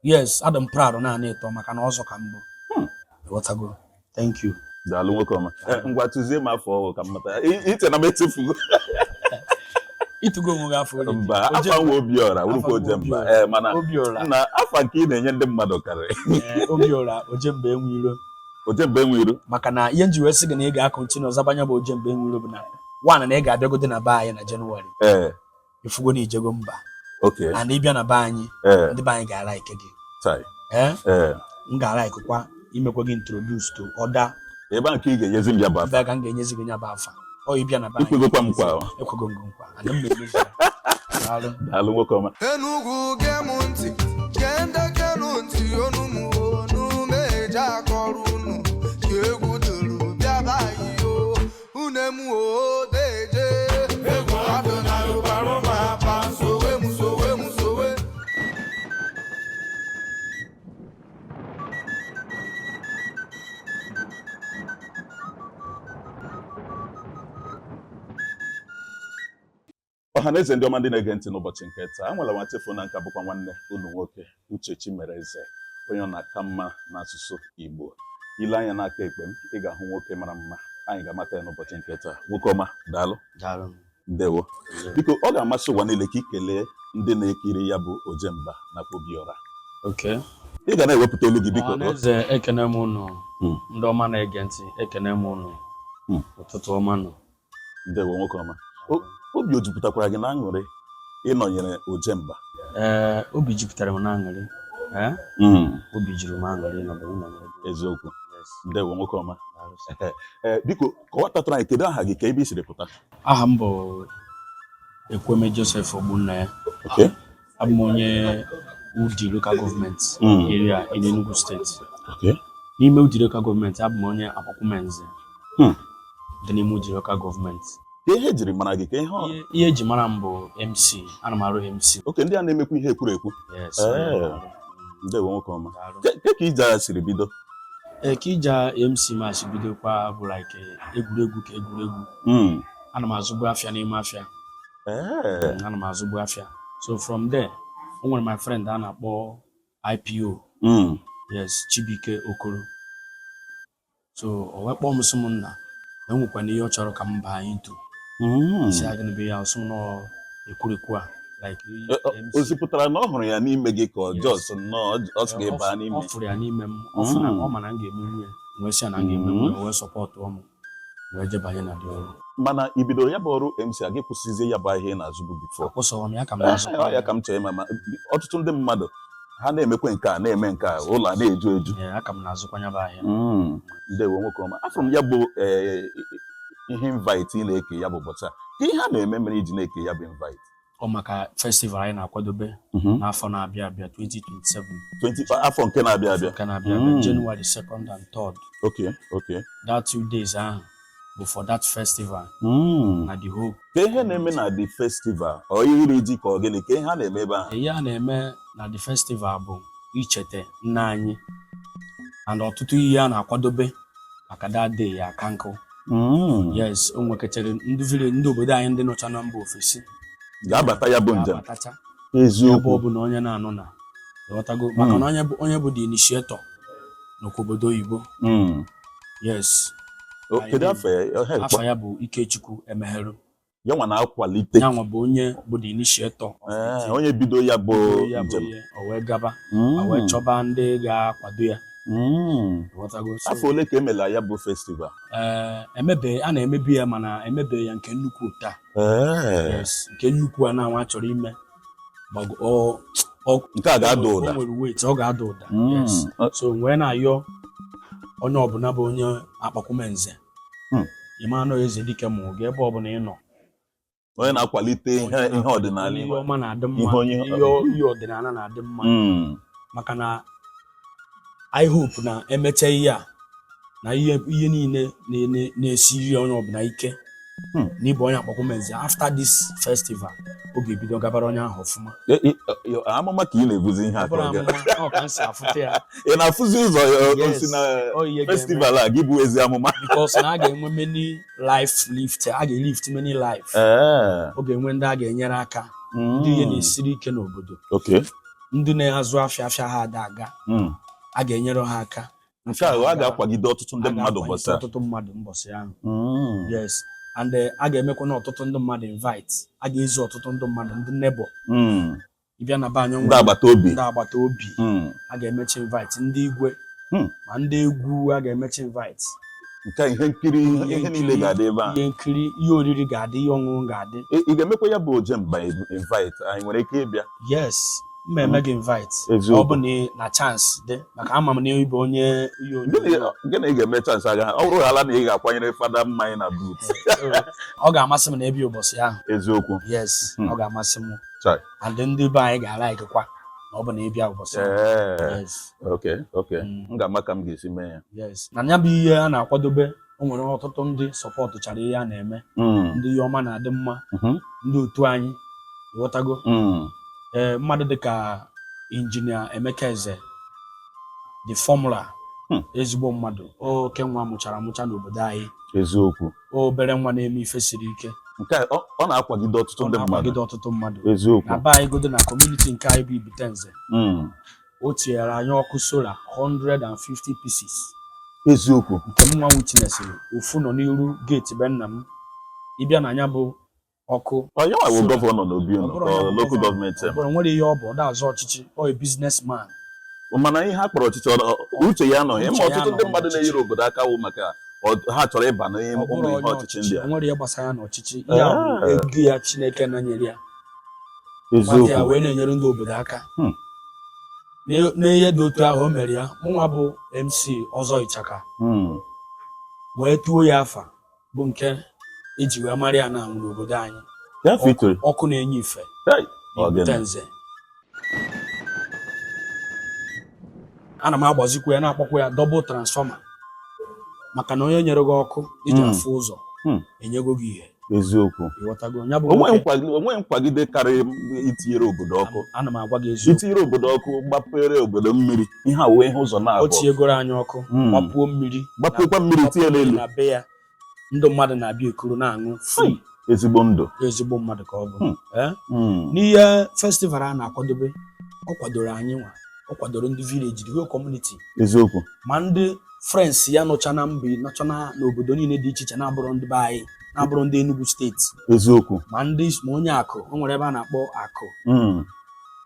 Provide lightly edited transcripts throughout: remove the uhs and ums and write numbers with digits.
Yes, Adam proud na na-eto maka na ọzọ ka mbụ. Whatever. Thank you. Daalụ nwoke ọma. Ngwa tụzie m afọ ọhụụ ka m mata. Ite na m etufugo. Itugo onwe gị afọ ole? Mba, afa nwa Obiora, urukwa Ojemba. Mana na afa nke ị na-enye ndị mmadụ karịrị. Obiora, Ojemba enwe iro. Ojemba enwe iro. Maka na ihe nji wee sị gị na ị ga-akọntinu ọzabanya bụ Ojemba enwe iro bụ na one na ị ga-abịagode na be anyị na Jenụwarị. Ifugo na ijego mba. Okay. And ịbịa na be anyị, ndị be anyị ga-ara ike gị. M ga-ara ikekwa imekwa gị introduce to other. Ebe a nke ị ga-enyezi m ya bụ afa. Ebe ka m ga-enyezi gị ya bụ afa. Ọ ịbịa na be anyị. Ikwegokwa m nkwa. Ekwego m nkwa. Ana m na-emezu ya. Daalụ nwoke ọma. Enugu gemu ntị, kende kenu ntị onu m onu meje akọrọ unu ka egwu duru bịa bayi o une m o deje egwu adụ na rụbarụ ma pa sowe m sowe m sowe. Ọhaneze ndị ọma ndị na-ege ntị n'ụbọchị nke taa, nwere nwa chefu na nka bụkwa nwanne unu nwoke Uche Chimereze, onye ọ na-aka mma n'asụsụ Igbo. Ile anya n'aka ekpe m, ị ga-ahụ nwoke mara mma. Anyị ga-amata ya n'ụbọchị nke taa. Nwoke ọma, daalụ. Ndewo. Biko, ọ ga-amasị ụwa niile ka ị kelee ndị na-ekiri ya bụ Ojemba na Obiora. Okay. Ị ga na-ewepụta olu gị biko. Ọhaneze ekene m unu. Ndị ọma na-ege ntị ekene m unu. Ụtụtụ ọma nọ. Ndewo nwoke ọma. Obi o jupụtakwara gị n'aṅụrị ịnọnyere Ojemba? Obi jupụtara m n'aṅụrị. Obi juru m aṅụrị ịnọnyere n'aṅụrị. Eziokwu. Ndewo nwoke ọma. Biko kọwatatụrụ anyị kedu aha gị ka ebe i siri pụta? Aha m bụ Ekweme Joseph Ogbonnaya. Okay. Abụ m onye Udi Local Government area in Enugu State. Okay. N'ime Udi Local Government abụ m onye Akwakumenze. Dị n'ime Udi Local Government. Ihe ejiri mara gị ka ihe eji mara m bụ MC. Ana m arụ MC. Oke, ndị a na-emekwa ihe ekwuru ekwu. Yes. Ndewo nwoke ọma. Ka ije siri bido? Ka ije MC ma si bidokwa bụ like egwuregwu ka egwuregwu. Ana m azụbu afịa n'ime afịa. Ana m azụbu afịa. So from there, o nwere my friend a na-akpọ IPO. Yes, Chibike Okoro. So o wee kpọọ m sị m nna enwekwana ihe ọ chọrọ ka m baa into. Isi aga n'ebe ya ọsọ nọ ekwurekwu a like o zipụtara na ọ hụrụ ya n'ime gị ka ọ jọs nọ ọ sị ga-eba n'ime. Ọ fụrụ ya n'ime m. Ọ fụrụ na ọ ma na m ga-emenwu ya. Wee sị na m ga-emenwu ya, wee sọpọtụ m. Wee jebanye na dị ọrụ. Mana i bidoro ya bụ ọrụ MC a gị kwụsịzie ya bụ ihe ị na-azụbu bifo? Akwụsịrị m ya ka m na-azụkwa ya ka m chọrọ ịma ọtụtụ ndị mmadụ ha na-emekwe nke a na-eme nke a ụlọ a na-eju eju. Aka m na-azụkwa ya bụ ahịa. Ndewo nwoke ọma. Afụrụ m ya bụ ihe invite ị na-eke ya bụ ụbọchị a. Ka ihe a na-eme mere iji na-eke ya bụ invite? Ọ maka festival anyị na-akwadobe n'afọ na-abịa abịa 2027. Afọ nke na-abịa abịa. Nke na-abịa abịa January 2nd and 3rd. Okay. That 2 days ahụ bụ for that festival. Na the hope. Ka ihe na-eme na the festival ọ iri ji ka ọ gịnị ka ihe a na-eme ebe ahụ? Ihe a na-eme na the festival bụ ichete nna anyị and ọtụtụ ihe a na-akwadobe maka that day ya aka nkụ. Yes, o nwekọtara ndị obodo anyị ndị nọcha na mba ofesi ga-abata ya bụ njem. Eziokwu bụ na onye na-anụ na ịghọtago maka na onye bụ the initiator n'okwu obodo oyibo. Yes. Kedu afọ ya? Afọ ya bụ Ikechukwu Emegheru. Ya nwa na-akwalite. Ya nwa bụ onye bụ the initiator. Onye bido ya bụ njem. O wee gaba. O wee chọba ndị ga-akwado ya. Afọ ole ka emela ya bụ festival? A na-emebi ya mana emebeghị ya nke nnukwu taa. Yes, nke nnukwu a na-anwa chọrọ ime nke a ga-ada ụda. O nwere weight, ọ ga-ada ụda. Yes. So wee na-ayọ onye ọbụla bụ onye Akwakumenze. Ịma na eze dike mụ ga ebe ọbụla ị nọ. Onye na-akwalite ihe ọdịnala. Ihe ọma na-adị mma. Ihe ọdịnala na-adị mma. Maka na I hope na emecha ihe a na ihe niile na-esiri onye ọbụla ike n'ịbụ onye Akwakumenze. After this festival ọ ga-ebido gabara onye ahụ ọfụma. Amụma ka ị na-ebuzi ihe aka ọ ka m si afụta ya. Ị na-afụzi ụzọ osi na festival a gị bụ ezi amụma? Because na a ga-enwe many life lift, a ga-elift many life. Ọ ga-enwe ndị a ga-enyere aka ndị ihe na-esiri ike n'obodo. Okay. ndị na-azụ afịa ha ada aga a ga-enyere ha aka nke a ga-akwagide ọtụtụ ndị mmadụ mbọsị ahụ yes and a ga-emekwa na ọtụtụ ndị mmadụ invite a ga-ezu ọtụtụ ndị mmadụ ndị neighbor ịbịa na be anyị ndị agbata obi a ga-emechi invite ndị igwe ma ndị egwu a ga-emechi invite nke ihe nkiri ihe niile ga-adị ebe a ihe nkiri ihe oriri ga-adị ihe ọṅụṅụ ga-adị ị ga-emekwa ya bụ Ojemba invite anyị nwere ike ịbịa yes mmemme gị invite ọ bụ na chance dị maka ama m na ịbụ onye gịnị ị ga-eme chance aga ọ bụrụ hala na ị ga-akwanyere fada mmanya na boot ọ ga-amasị m na ebi ụbọchị ahụ eziokwu yes ọ ga-amasị m and ndị be anyị ga-alaikekwa na ọ bụ na ịbịa ụbọchị yes okay m ga-ama ka m ga-esi mee ya yes na ya bụ ihe a na-akwadobe o nwere ọtụtụ ndị sọpọtụ chara ihe a na-eme ndị ihe ọma na-adị mma ndị otu anyị ịghọtago mmadụ dịka injinia Emeka Eze the formula ezigbo mmadụ oke nwa mụchara amụcha n'obodo anyị eziokwu obere nwa na-eme ife siri ike nke ọ na-akwagide ọtụtụ mmadụ eziokwu na be anyị godo na kọmuniti nke anyị bụ Ibitenze o tinyere anyị ọkụ sola 150 pieces eziokwu nke m nwa witnessịrị ofu nọ n'iru geeti be nna m ịbịa na anya bụ ọkụ onye nwa bụ gọvanọ n'obi local gọọmenti nwere ihe ọ bụ ọ da-azụ ọchịchị ọ businessman mana ihe ha kpọrọ ọchịchị uche ya nọ ịma ọtụtụ ndị mmadụ na-enyere obodo aka wụ maka ha chọrọ ịba n'ihe ọchịchị ndị a nwere ihe gbasara ya n'ọchịchị ya bụ ego ya Chineke na-nyere ya eziokwu wee na-enyere ndị obodo aka n'ihe dị otu ahụ o mere ya mụnwa bụ MC Ọzọ Ịchaka wee tuo ya afa bụ nke eji wee mara ya na n'obodo anyị ọkụ na-enye ife Ibitenze ana m agbazikwa ya na-akpọkwa ya double transformer maka na onye nyere gị ọkụ iji afụ ụzọ enyego gị ihe eziokwu onwe nkwagide karịrị itinyere obodo ọkụ ana m agwa gị eziokwu itinyere obodo ọkụ gbapere obodo mmiri ihe a wee ihe ụzọ na-abụọ o tinyegoro anyị ọkụ gbapuo mmiri gbapụkwa mmiri tinye n'elu na be ya ndị mmadụ na-abịa ekuru na-aṅụ free ezigbo ndụ ezigbo mmadụ ka ọ bụ n'ihe festival a na-akwadobe ọ kwadoro anyị nwa ọ kwadoro ndị village the whole community eziokwu ma ndị friends ya nọcha na mba nọcha n'obodo niile dị iche iche na-abụrụ ndị be anyị na-abụrụ ndị Enugu steeti eziokwu ma onye akụ o nwere ebe a na-akpọ akụ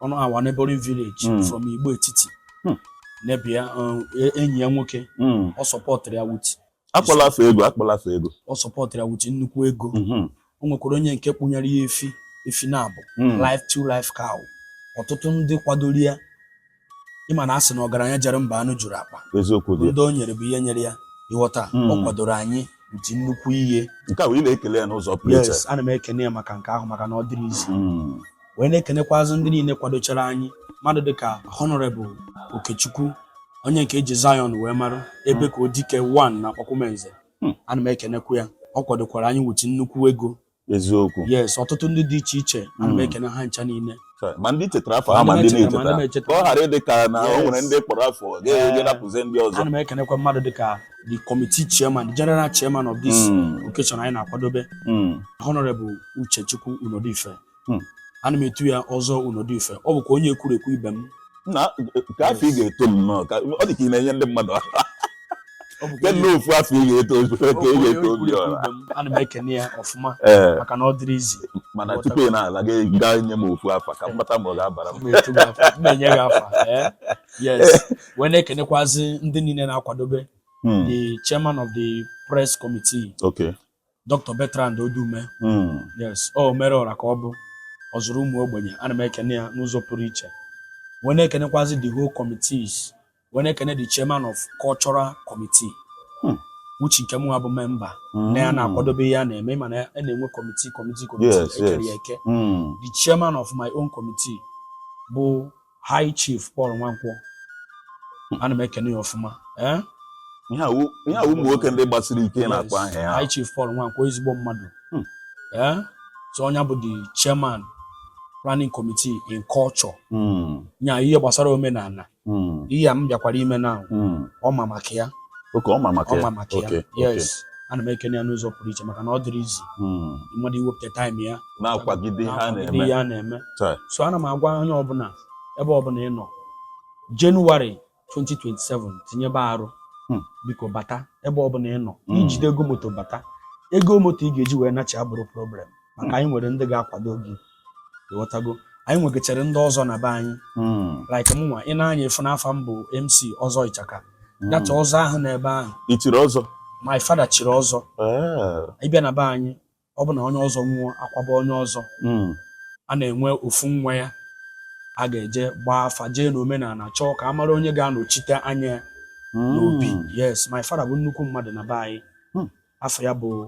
ọnụ awa neighboring village from Igbo etiti nebia enyi ya nwoke ọ sọpọtụrụ ya wuti akpọla afọ ego ọ sọpọtụrụ ya wuti nnukwu ego o nwekwara onye nke kpụnyere ya efi na-abụ life cow ọtụtụ ndị kwadoro ya ịma na asị na ọgaranya jere mba anụ juru akpa eziokwu dị ndị o nyere bụ ihe nyere ya ịghọta ọ kwadoro anyị wuti nnukwu ihe nke a wee na-ekele ya n'ụzọ pụrụ iche ana m ekene ya maka nke ahụ maka na ọ dịrị izi wee na-ekenekwazị ndị niile kwadochara anyị mmadụ dịka Honorable Okechukwu onye nke eji Zion wee mara ebe ka Odike 1 na Akwakumenze ana m ekenekwa ya ọ kwadokwara anyị wuchi nnukwu ego eziokwu yes ọtụtụ ndị dị iche iche ana m ekene ha ncha niile ma ndị chetara afọ ha ma ndị na-echeta ka ọ ghara ịdị ka na o nwere ndị kpọrọ afọ ga-rapụzie ndị ọzọ ana m ekenekwa mmadụ dịka the committee chairman the general chairman of this occasion anyị na-akwadobe Honorable Uchechukwu Unodife ana m etu ya Ọzọ Unodife ọ bụkwa onye ekwurekwu ibe m na ka afọ ị ga-eto nnọọ ọ dị ka ị na-enye ndị mmadụ kedu ofu afọ ị ga-eto ka ị ga-eto obi ọra ana m ekene ya ọfụma maka na ọ dịrị izi mana tupu ị na-ala gaa nye m ofu afa ka mkpata ma ọ ga-abara m enye gị afa yes wee na-ekenekwazi ndị niile na-akwadobe the chairman of the press committee Dr. Bertrand Odume yes o mere ọra ka ọ bụ ọ zụrụ ụmụ ogbenye ana m ekene ya n'ụzọ pụrụ iche wee na-ekenekwazi the whole committees wee na-ekene the chairman of cultural committee uche nke mụ bụ memba na ya na-akwadobe ihe a na-eme mana a na-enwe committee ekere ya eke the chairman of my own committee bụ High Chief Paul Nwankwọ ana m ekene ya ọfụma ihe a ụmụ nwoke ndị gbasiri ike na-akpọ aha ya High Chief Paul Nwankwọ ezigbo mmadụ so onye bụ the chairman planning committee in culture nya ihe gbasara omenala ihe a m bịakwara ime na ọ ma maka ya yes ana m ekene ya n'ụzọ pụrụ iche maka na ọ dịrị izi mmadụ iwepụta time ya na-akwagide ha na-eme so ana m agwa onye ọbụla ebe ọbụla ị nọ Jenụwarị 2027 tinyebe arụ biko bata ebe ọbụla ị nọ ijide ego moto bata ego moto ị ga-eji wee nachi abụrụ problem maka anyị nwere ndị ga-akwado gị ịghọtago anyị nwegachara ndị ọzọ na be anyị like mụnwa ị na-anya efu n'afọ m bụ MC Ọzọ Ịchaka dacha ọzọ ahụ n'ebe ahụ ichiri ọzọ my father chiri ọzọ ịbịa na be anyị ọ bụ na onye ọzọ nwụọ akwaba onye ọzọ a na-enwe ofu nwa ya a ga-eje gbaa afa jee n'omenala chọọ ka a mara onye ga-anọchite anya ya n'obi. Yes, my father bụ nnukwu mmadụ na be anyị afọ ya bụ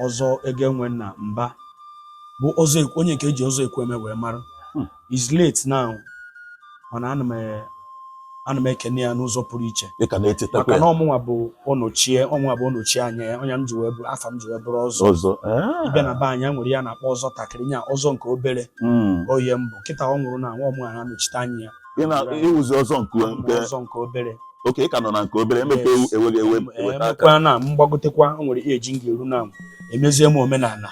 Ọzọ Egenwe na Mba bụ ọzọ onye nke eji Ọzọ Ekwueme wee mara. Is late now mana ana m ekene ya n'ụzọ pụrụ iche maka na ọmụnwa bụ ọnọchie anya ya onye m ji wee bụrụ afa m ji wee bụrụ Ọzọ. Ịbịa na be anyị nwere ya na-akpọ Ọzọ takịrị nya Ọzọ nke obere oye mbụ kịta ọ nwụrụ na nwa ọmụnwa na-anọchite anya ya ịwụzi Ọzọ nke obere. Oke ka nọ na nke obere emepe emekwa na mgbagotekwa o nwere eji m ga-eru na emezie m omenala.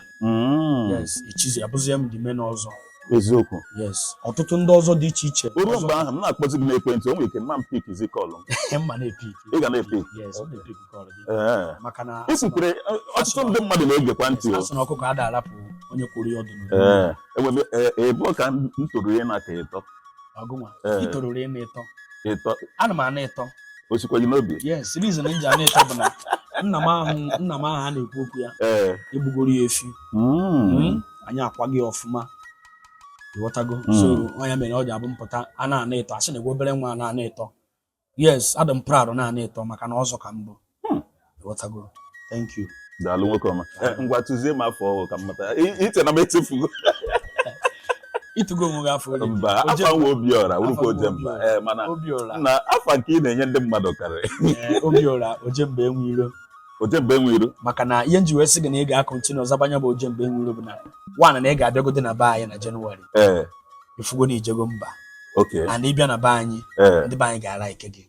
Yes, ichizi abụzie m dị me n'ọzọ. Eziokwu. Yes, ọtụtụ ndị ọzọ dị iche iche. Ruo mgbe ahụ m na-akpọzi gị n'ekwentị o nwere ike mma m pik zi kọlụ mma na-epik. Ị ga na-epik. Yes, ọ na-epik kọlụ gị. Maka na ikwukwere ọtụtụ ndị mmadụ na-egekwa ntị asị na ọkụkọ ada arapụ onye kwuru ya ọdụ ebe ka m toro ihe na-aka ịtọ ọgụnwa itororo ị na-ịtọ ịtọ ana m ana ịtọ osikwa gị n'obi. Yes, reason nji ana ịtọ bụ na nna m ahụ a na-ekwu okwu ya egbugoro ya efi anyị akwa gị ọfụma ịghọtago. So onye mere ọ ji abụ mpụta a na-ana ịtọ asị na egwe obere nwa na-ana ịtọ. Yes, adị m proud na-ana ịtọ maka na ọzọ ka mbụ ịghọtago. Thank you. Daalụ nwoke ọma. Ngwa tụzie m afọ ọhụụ ka m mata ite na m echefugo itugo onwe gị afọ ole? Mba, afọ nwa Obiora urukwa Ojemba mana na afọ nke ị na-enye ndị mmadụ karịrị. Obiora Ojemba enwe iro. Ojemba enwe iro maka na ihe nji wee sị gị na ị ga-akọntinu ọzabanya bụ Ojemba enwe iro bụ na nwaanyị na ị ga-abịagode na be anyị na Jenụwarị ifugo na ijego mba and ịbịa na be anyị ndị be anyị ga-ara ike gị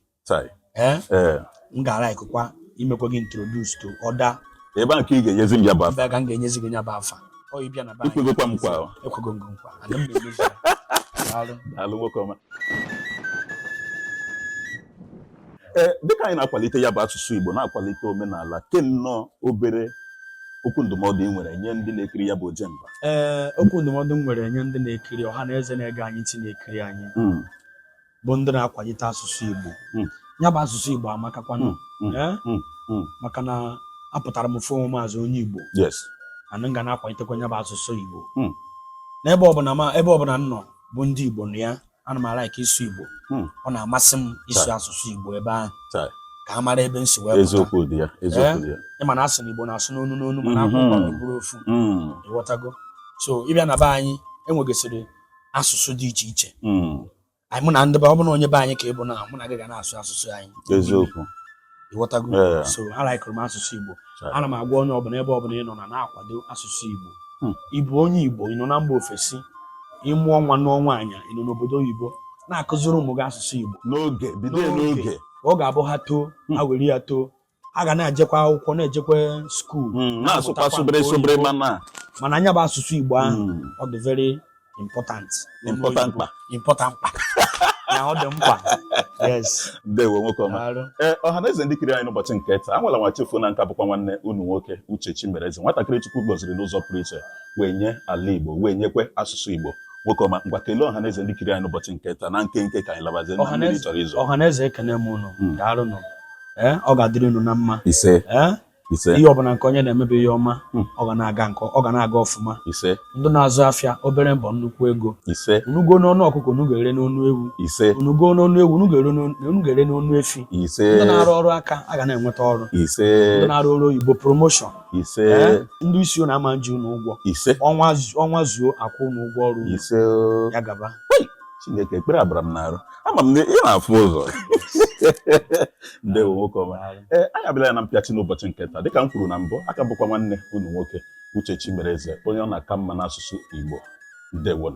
m ga-ara ikekwa imekwa gị introduce to ọda ebe nke ị ga-enyezi m ya bụ afa ka m ga-enyezi gị ya bụ afa ịbịa na be anyị ikwegokwa m nkwa ekwego m nkwa ana m na-emezu ya. Daalụ nwoke ọma. Dịka anyị na-akwalite ya bụ asụsụ Igbo na-akwalite omenala nnọọ obere okwu ndụmọdụ ị nwere nye ndị na-ekiri ya bụ Ojemba. Okwu ndụmọdụ m nwere nye ndị na-ekiri ọha na eze na-ege anyị ntị na-ekiri anyị bụ ndị na-akwalite asụsụ Igbo. Ya bụ asụsụ Igbo amakakwanụ maka na apụtara m fụ maazị onye Igbo ana m ga na-akwalitekwa ya bụ asụsụ Igbo n'ebe ọbụla m nọ bụ ndị Igbo na ya ana m alaiki ịsụ Igbo. Ọ na-amasị m ịsụ asụsụ Igbo ebe ahụ ka a mara ebe m si wee pụta. Eziokwu dị ya. Ịma na asụ na Igbo na-asụ n'onu n'onu mana akwụkwọ bụrụ ofu ịghọtago. So ịbịa na be anyị enwegasịrị asụsụ dị iche iche anyị mụ na ndị ọ bụ na onye be anyị ka ịbụ na mụ na gị ga na-asụ asụsụ anyị eziokwu ịghọtago. So alaikụrụ m asụsụ Igbo. Ana m agwa onye ọbụla ebe ọbụla ị nọ na-akwado asụsụ Igbo. Ịbụ onye Igbo ị nọ na mba ofesi ịmụọ nwa n'ọnwa anya ị nọ n'obodo oyibo na-akụziri ụmụ gị asụsụ Igbo n'oge bido n'oge ọ ga-abụ ha too ha were ya too a ga na-ejekwa akwụkwọ na-ejekwa skuul na-asụkwa sobere mana anya bụ asụsụ Igbo ahụ ọ dị very important mkpa ya ọ dị mkpa. Yes, ndewo nwoke ọma. Ọha na eze ndị kiri anyị n'ụbọchị nke taa anwela nwa chefuo na nka bụkwa nwanne unu nwoke Uche Chimereze nwatakịrị Chukwu gọziri n'ụzọ pụrụ iche wee nye ala Igbo wee nyekwe asụsụ Igbo. Nwoke ọma ngwa kelee ọha na eze ndị kiri anyị n'ụbọchị nke taa na nke ka anyị labazie na mmiri chọrọ ịzụ. Ọha na eze ekene m unu daalụ nụ ọ ga-adịrị unu na mma ise ihe ọbụla nke onye na-emebe ihe ọma ọ ga na-aga ọfụma ise ndị na-azụ afịa obere mbọ nnukwu ego ise unugo n'ọnụ ọkụkọ unu ga-ere n'ọnụ ewu ise unugo n'ọnụ ewu unu ga-ere n'ọnụ efi ise ndị na-arụ ọrụ aka a ga na-enweta ọrụ ise ndị na-arụ ọrụ oyibo promoshọn ise ndị isi ọ na-ama nji unu ụgwọ ise ọnwa zuo akwụ unu ụgwọ ọrụ ise ya gaba. Chineke ekpere abara m n'arụ ama m na ị na-afụ ụzọ. Ndewo nwoke ọma. Anyị abịala ya na mpịachi n'ụbọchị nke taa dịka m kwuru na mbụ aka bụkwa nwanne unu nwoke Uche Chimereze onye ọ na-aka mma n'asụsụ Igbo. Ndewo.